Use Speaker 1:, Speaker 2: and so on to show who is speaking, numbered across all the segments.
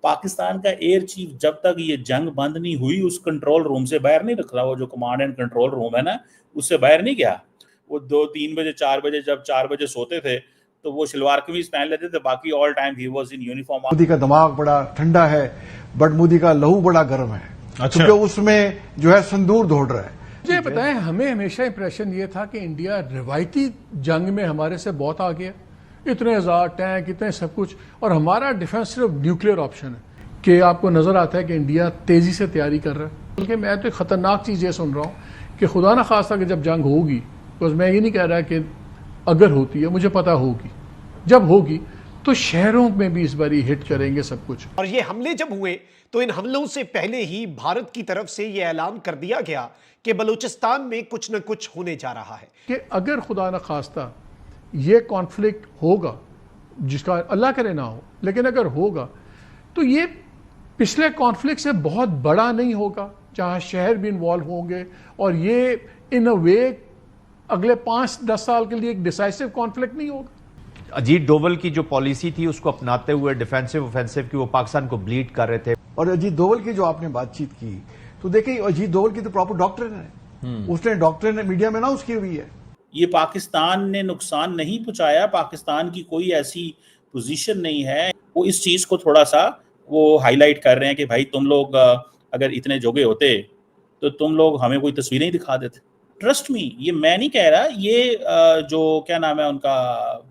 Speaker 1: पाकिस्तान का air chief जब तक ये जंग बंद नहीं हुई उस कंट्रोल रूम से बाहर नहीं निकला। वो जो कमांड एंड कंट्रोल रूम है ना, उससे बाहर नहीं गया। वो 2-3 बजे 4 बजे जब 4 बजे सोते थे तो वो शलवार कमीज पहन लेते थे, बाकी all time he was in uniform.
Speaker 2: Modi का दिमाग बड़ा ठंडा है, बट मोदी का लहू बड़ा गर्म है।
Speaker 3: अच्छा।
Speaker 2: क्योंकि उसमें जो है संदूर दौड़ रहा है।
Speaker 4: मुझे बताएं, हमें हमेशा इंप्रेशन ये था कि इंडिया रिवायती जंग में हमारे से बहुत आगे है, इतने हजार टैंक, इतने सब कुछ, और हमारा डिफेंस सिर्फ न्यूक्लियर ऑप्शन है। कि आपको नजर आता है कि इंडिया तेजी से तैयारी कर रहा है। बल्कि मैं तो एक खतरनाक चीज ये सुन रहा हूं कि खुदा ना खास्ता कि जब जंग होगी, बिकॉज मैं ये नहीं कह रहा कि अगर होती है, मुझे पता होगी, जब होगी तो शहरों में भी इस बारी हिट करेंगे सब कुछ।
Speaker 5: और ये हमले जब हुए तो इन हमलों से पहले ही भारत की तरफ से यह ऐलान कर दिया गया कि बलूचिस्तान में कुछ न कुछ होने जा रहा है।
Speaker 4: कि अगर खुदा न खास्ता ये कॉन्फ्लिक्ट होगा, जिसका अल्लाह करे ना हो, लेकिन अगर होगा तो ये पिछले कॉन्फ्लिक्ट से बहुत बड़ा नहीं होगा, जहां शहर भी इन्वॉल्व होंगे, और ये इन अ वे अगले 5-10 साल के लिए एक डिसाइसिव कॉन्फ्लिक्ट नहीं होगा।
Speaker 3: अजीत डोवल की जो पॉलिसी थी उसको अपनाते हुए डिफेंसिव ऑफेंसिव की, वो पाकिस्तान को ब्लीड कर रहे थे।
Speaker 2: और अजीत डोवल की जो आपने बातचीत की, तो देखिए अजीत डोवल की तो प्रॉपर डॉक्टर है, उसने डॉक्टर ने मीडिया में अनाउंस की हुई है।
Speaker 1: ये पाकिस्तान ने नुकसान नहीं पहुंचाया, पाकिस्तान की कोई ऐसी पोजीशन नहीं है। वो इस चीज को थोड़ा सा वो हाईलाइट कर रहे हैं कि भाई तुम लोग अगर इतने जोगे होते तो तुम लोग हमें कोई तस्वीरें ही दिखा देते। ट्रस्ट मी, ये मैं नहीं कह रहा, ये जो क्या नाम है उनका,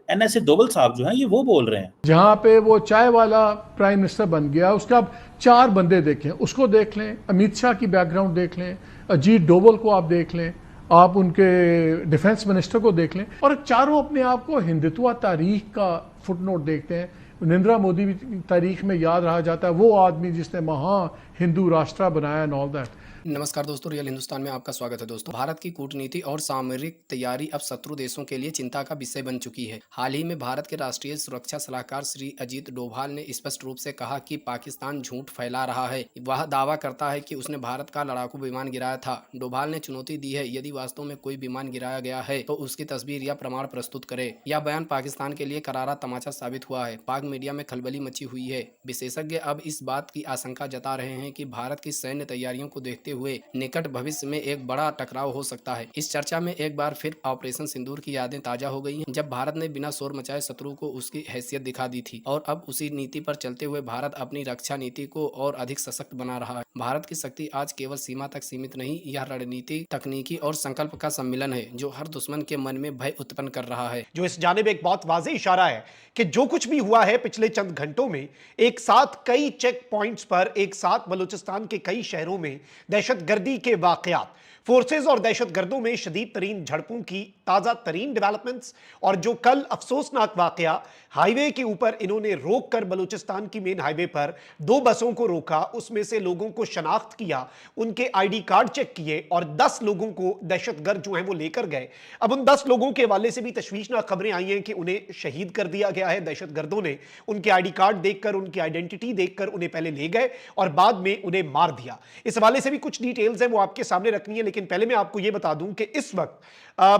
Speaker 1: NSA डोवल साहब जो हैं, ये वो बोल रहे हैं।
Speaker 4: जहां पे वो चाय वाला प्राइम मिनिस्टर बन गया, उसके आप 4 बंदे देखें, उसको देख लें, अमित शाह की बैकग्राउंड देख लें, अजीत डोवल को आप देख लें, आप उनके डिफेंस मिनिस्टर को देख लें, और चारों अपने आप को हिंदुत्व तारीख का फुटनोट देखते हैं। नरेंद्र मोदी भी तारीख में याद रहा जाता है, वो आदमी जिसने महा हिंदू राष्ट्र बनाया एंड ऑल दैट।
Speaker 6: नमस्कार दोस्तों, रियल हिंदुस्तान में आपका स्वागत है। दोस्तों, भारत की कूटनीति और सामरिक तैयारी अब शत्रु देशों के लिए चिंता का विषय बन चुकी है। हाल ही में भारत के राष्ट्रीय सुरक्षा सलाहकार श्री अजीत डोभाल ने स्पष्ट रूप से कहा कि पाकिस्तान झूठ फैला रहा है। वह दावा करता है कि उसने भारत का लड़ाकू विमान गिराया था। डोभाल ने चुनौती दी है, यदि वास्तव में कोई विमान गिराया गया है तो उसकी तस्वीर या प्रमाण प्रस्तुत करे। यह बयान पाकिस्तान के लिए करारा तमाचा साबित हुआ है। पाक मीडिया में खलबली मची हुई है। विशेषज्ञ अब इस बात की आशंका जता रहे हैं कि भारत की सैन्य तैयारियों को देखते हुए निकट भविष्य में एक बड़ा टकराव हो सकता है। इस चर्चा में एक बार फिर ऑपरेशन सिंदूर की यादें ताजा हो गई हैं, जब भारत ने बिना शोर मचाए शत्रु को उसकी हैसियत दिखा दी थी। और अब उसी नीति पर चलते हुए भारत अपनी रक्षा नीति को और अधिक सशक्त बना रहा है। भारत की शक्ति आज केवल सीमा तक सीमित नहीं, यह रणनीति, तकनीकी और संकल्प का सम्मिलन है जो हर दुश्मन के मन में भय उत्पन्न कर रहा है।
Speaker 5: जो इस जानिब एक बहुत वाज़ेह इशारा है कि जो कुछ भी हुआ है पिछले चंद घंटों में, एक साथ कई चेक पॉइंट्स पर, एक साथ बलूचिस्तान के कई शहरों में दहशतगर्दी के वाकयात, फोर्सेज और दहशतगर्दों में शदीद तरीन झड़पों की ताज़ा तरीन डेवलपमेंट्स, और जो कल अफसोसनाक वाकया हाईवे के ऊपर इन्होंने रोक कर, बलूचिस्तान की मेन हाईवे पर 2 बसों को रोका, उसमें से लोगों को शनाख्त किया, उनके आईडी कार्ड चेक किए और 10 लोगों को दहशतगर्द जो हैं वो लेकर गए। अब उन 10 लोगों के हवाले से भी तशवीशनाक खबरें आई हैं कि उन्हें शहीद कर दिया गया है। दहशतगर्दों ने उनके आईडी कार्ड देखकर, उनकी आइडेंटिटी देखकर उन्हें पहले ले गए और बाद में उन्हें मार दिया। इस हवाले से भी कुछ डिटेल्स हैं, वो आपके सामने रखनी है। लेकिन पहले मैं आपको यह बता दूं कि इस वक्त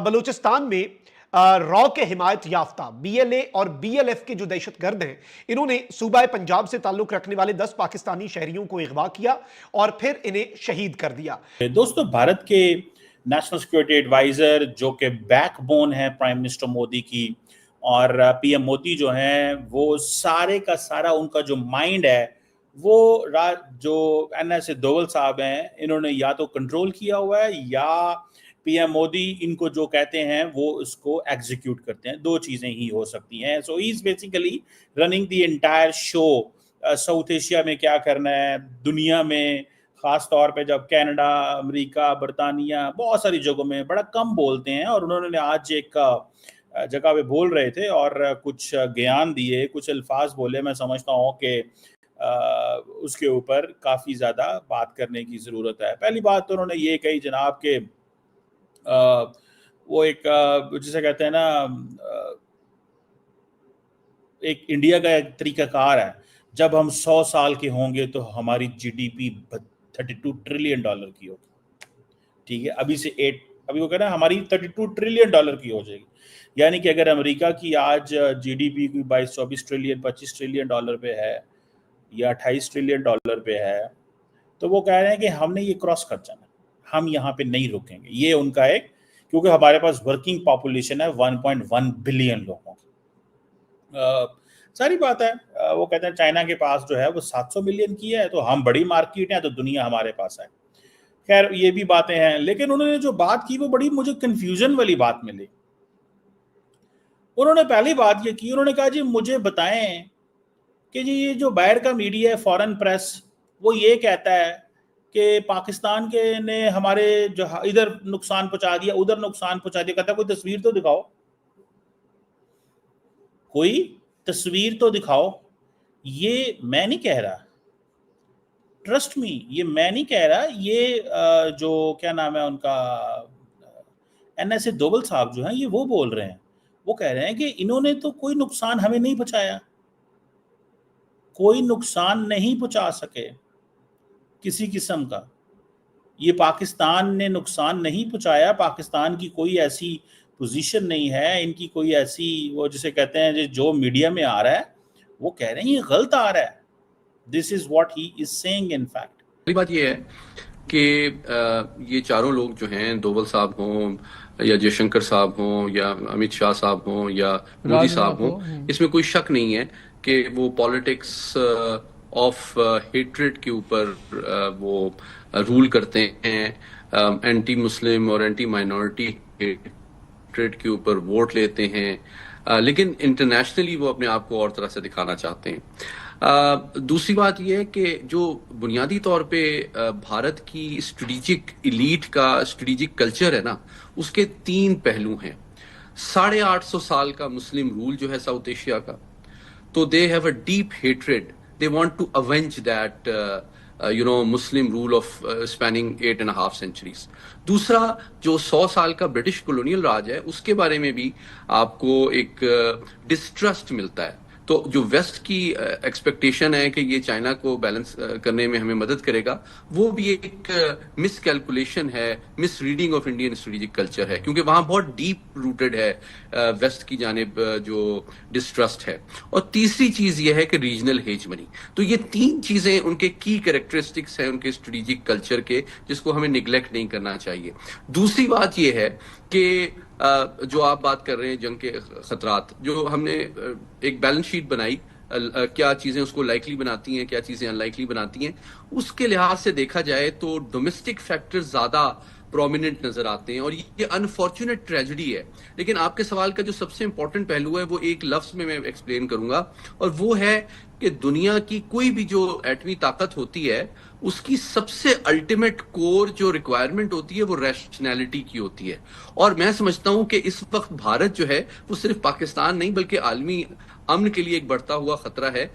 Speaker 5: बलूचिस्तान में रॉ के हिमायत याफ्ता BLA और BLF के जो दहशतगर्द हैं, इन्होंने सूबा पंजाब से ताल्लुक रखने वाले 10 पाकिस्तानी शहरियों को अगवा किया और फिर इन्हें शहीद कर दिया।
Speaker 1: दोस्तों, भारत के नेशनल सिक्योरिटी एडवाइजर जो कि बैकबोन है प्राइम मिनिस्टर मोदी की, और PM मोदी जो हैं, वो सारे का सारा उनका जो माइंड है वो जो NSA डोवल साहब हैं, इन्होंने या तो कंट्रोल किया हुआ है या PM मोदी इनको जो कहते हैं वो उसको एग्जीक्यूट करते हैं। 2 चीजें ही हो सकती हैं। So he is basically running the entire show. South Asia में क्या करना है, दुनिया में खास तौर पे जब कनाडा, अमेरिका, बरतानिया, बहुत सारी जगहों में बड़ा कम बोलते हैं, और उन्होंने आज एक जगह पे बोल रहे थे और कुछ ज्ञान दिए, कुछ अल्फाज बोले। मैं समझता हूँ कि उसके ऊपर काफ़ी ज़्यादा बात करने की ज़रूरत है। पहली बात तो उन्होंने ये कही जनाब के वो एक जिसे कहते हैं ना, एक इंडिया का एक तरीकाकार है, जब हम 100 साल के होंगे तो हमारी GDP $32 ट्रिलियन की होगी। ठीक है, अभी वो कह रहे हैं हमारी $32 ट्रिलियन की हो जाएगी। यानी कि अगर अमेरिका की आज GDP कोई 22-24 ट्रिलियन, $25 ट्रिलियन पे है, या 28 ट्रिलियन डॉलर पे है, तो वो कह रहे हैं कि हमने ये क्रॉस कर जाना, हम यहाँ पे नहीं रुकेंगे। ये उनका एक, क्योंकि हमारे पास वर्किंग पॉपुलेशन है 1.1 बिलियन लोगों की। सारी बात है। वो कहते हैं चाइना के पास जो है वो 700 मिलियन की है, तो हम बड़ी मार्केट है, तो दुनिया हमारे पास है। खैर ये भी बातें हैं, लेकिन उन्होंने जो बात की वो बड़ी मुझे कंफ्यूजन वाली बात मिली। उन्होंने पहली बात ये की, उन्होंने कहा जी मुझे बताएं कि जी ये जो बाहर का मीडिया है, फॉरेन प्रेस, वो ये कहता है कि पाकिस्तान के ने हमारे जो इधर नुकसान पहुंचा दिया, उधर नुकसान पहुंचा दिया। कहता कोई तस्वीर तो दिखाओ, कोई तस्वीर तो दिखाओ। ये मैं नहीं कह रहा, ट्रस्ट मी, ये मैं नहीं कह रहा, ये जो क्या नाम है उनका, NSA दोवल साहब जो हैं, ये वो बोल रहे हैं। वो कह रहे हैं कि इन्होंने तो कोई नुकसान हमें नहीं पहुंचाया, कोई नुकसान नहीं पहुंचा सके किसी किस्म का। ये पाकिस्तान ने नुकसान नहीं पहुंचाया, पाकिस्तान की कोई ऐसी पोजीशन नहीं है, इनकी कोई ऐसी, वो जिसे कहते हैं जो मीडिया में आ रहा है वो कह रहे हैं ये गलत आ रहा है। This is what he is saying in fact.
Speaker 7: पहली बात ये है कि ये चारों लोग जो हैं, दोवल साहब हों या जयशंकर साहब हों या अमित शाह साहब हों या मोदी साहब हों, इसमें कोई शक नहीं है कि वो पॉलिटिक्स ऑफ हेट्रेड के ऊपर वो रूल करते हैं, एंटी मुस्लिम और एंटी माइनॉरिटी हेट्रेड के ऊपर वोट लेते हैं, लेकिन इंटरनेशनली वो अपने आप को और तरह से दिखाना चाहते हैं। दूसरी बात यह है कि जो बुनियादी तौर पे भारत की स्ट्रेटेजिक इलीट का स्ट्रेटेजिक कल्चर है ना, उसके 3 पहलू हैं। 850 साल का मुस्लिम रूल जो है साउथ एशिया का, तो they have a deep hatred, they want to avenge that Muslim rule of spanning 8.5 centuries। दूसरा, जो 100 साल का ब्रिटिश कॉलोनियल राज है, उसके बारे में भी आपको एक डिस्ट्रस्ट मिलता है। तो जो वेस्ट की एक्सपेक्टेशन है कि ये चाइना को बैलेंस करने में हमें मदद करेगा, वो भी एक मिस कैलकुलेशन है, miss reading of Indian strategic culture है, क्योंकि वहां बहुत डीप रूटेड है वेस्ट की जानिब जो डिस्ट्रस्ट है। और तीसरी चीज ये है कि रीजनल हेजमनी। तो ये 3 चीजें उनके की कैरेक्टरिस्टिक्स हैं उनके स्ट्रेटेजिक कल्चर के, जिसको हमें निगलेक्ट नहीं करना चाहिए। दूसरी बात ये है कि जो आप बात कर रहे हैं जंग के खतरात, जो हमने एक बैलेंस शीट बनाई, क्या चीजें उसको लाइकली बनाती हैं, क्या चीजें अनलाइकली बनाती हैं, उसके लिहाज से देखा जाए तो डोमेस्टिक फैक्टर्स ज्यादा प्रोमिनेंट नजर आते हैं, और ये अनफॉर्चुनेट ट्रेजेडी है। लेकिन आपके सवाल का जो सबसे इंपॉर्टेंट पहलू है वो एक लफ्ज में मैं एक्सप्लेन करूंगा, और वो है कि दुनिया की कोई भी जो एटमी ताकत होती है, उसकी सबसे अल्टीमेट कोर जो रिक्वायरमेंट होती है वो रैशनैलिटी की होती है। और मैं समझता हूं कि इस वक्त भारत जो है वो सिर्फ पाकिस्तान नहीं बल्कि आलमी अमन के लिए एक बढ़ता हुआ खतरा है।